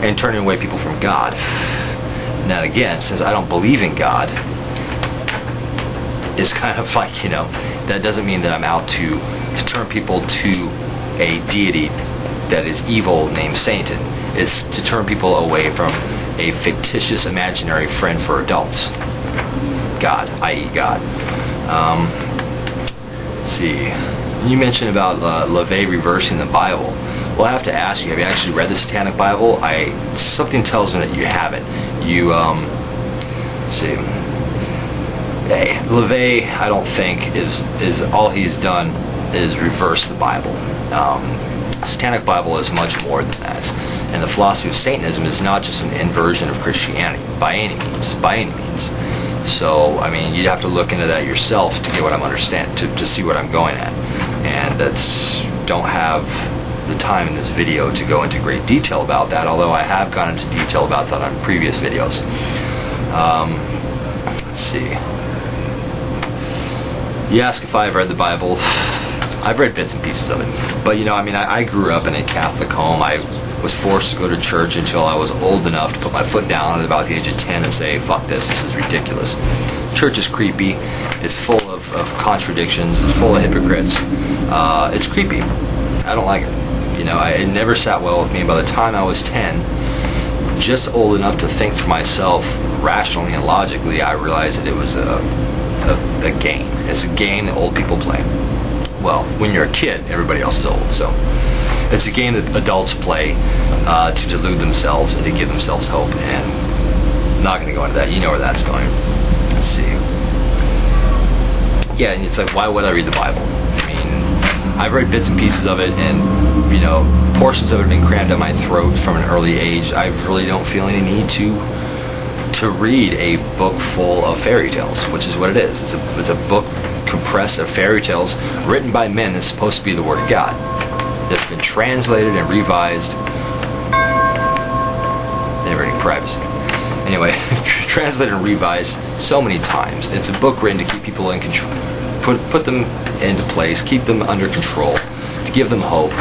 and turning away people from God. Now again, since I don't believe in God, it's kind of like, that doesn't mean that I'm out to turn people to a deity that is evil named Satan. It's to turn people away from a fictitious imaginary friend for adults. God, i.e. God. Let's see. You mentioned about LaVey reversing the Bible. Well, I have to ask you, have you actually read the Satanic Bible? Something tells me that you haven't. Let's see. Hey, LaVey, I don't think, is all he's done is reverse the Bible. Satanic Bible is much more than that. And the philosophy of Satanism is not just an inversion of Christianity, by any means. So, you'd have to look into that yourself to get what I'm understanding, to see what I'm going at. And don't have the time in this video to go into great detail about that, although I have gone into detail about that on previous videos. Let's see. You ask if I've read the Bible. I've read bits and pieces of it. But, I grew up in a Catholic home. I was forced to go to church until I was old enough to put my foot down at about the age of 10 and say, fuck this is ridiculous. Church is creepy. It's full of contradictions. It's full of hypocrites. It's creepy. I don't like it. It never sat well with me. By the time I was 10, just old enough to think for myself rationally and logically, I realized that it was a game. It's a game that old people play. Well, when you're a kid, everybody else is old, so it's a game that adults play to delude themselves and to give themselves hope, and I'm not going to go into that. You know where that's going. Let's see. Yeah, and it's like, why would I read the Bible? I've read bits and pieces of it, and, portions of it have been crammed down my throat from an early age. I really don't feel any need to read a book full of fairy tales, which is what it is. It's a book compressed of fairy tales written by men that's supposed to be the Word of God. That's been translated and revised. Never any privacy. Anyway, translated and revised so many times. It's a book written to keep people in control, put them into place, keep them under control, to give them hope.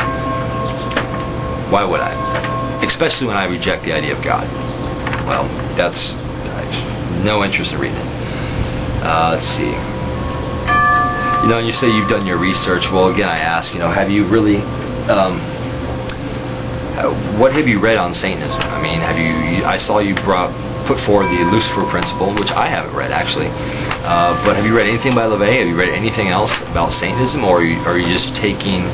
Why would I? Especially when I reject the idea of God. Well, that's no interest in reading it. Let's see. And you say you've done your research. Well, again, I ask, have you really, what have you read on Satanism? I saw you put forward the Lucifer principle, which I haven't read, actually. But have you read anything by LaVey? Have you read anything else about Satanism? Or are you just taking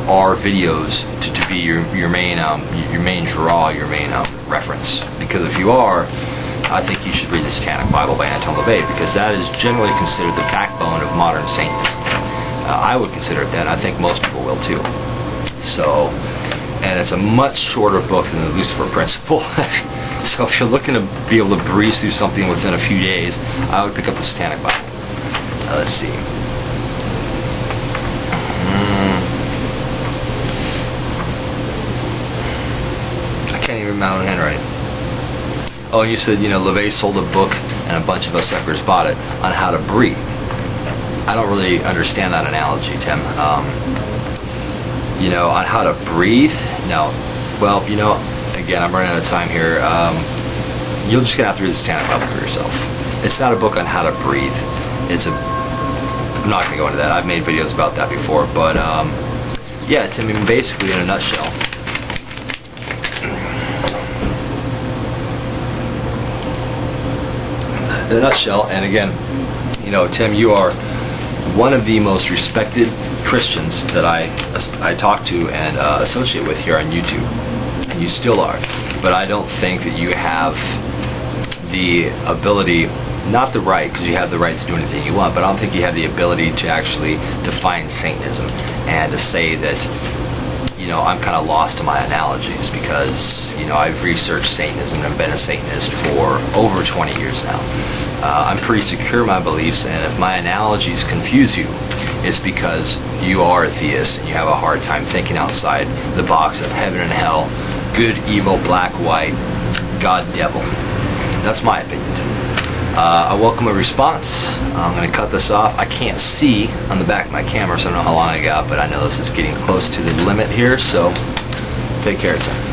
our videos to be your main draw, your main reference? Because if you are, I think you should read the Satanic Bible by Anton LaVey, because that is generally considered the backbone of modern Satanism. I would consider it that. I think most people will too. So, and it's a much shorter book than the Lucifer Principle. So if you're looking to be able to breeze through something within a few days, I would pick up the Satanic Bible. Let's see. I can't even read my own handwriting. Oh, and you said, LaVey sold a book and a bunch of us suckers bought it on how to breathe. I don't really understand that analogy, Tim. On how to breathe? No. Well, again, I'm running out of time here. You're just going to have to read the Satanic Bible for yourself. It's not a book on how to breathe. I'm not going to go into that. I've made videos about that before. But, yeah, Tim, basically, in a nutshell, and again, Tim, you are one of the most respected Christians that I talk to and associate with here on YouTube, and you still are. But I don't think that you have the ability, not the right, because you have the right to do anything you want, but I don't think you have the ability to actually define Satanism and to say that, I'm kind of lost to my analogies, because, I've researched Satanism and been a Satanist for over 20 years now. I'm pretty secure in my beliefs, and if my analogies confuse you, it's because you are a theist and you have a hard time thinking outside the box of heaven and hell, good, evil, black, white, God, devil. That's my opinion. I welcome a response. I'm going to cut this off. I can't see on the back of my camera, so I don't know how long I got, but I know this is getting close to the limit here, so take care, Tim.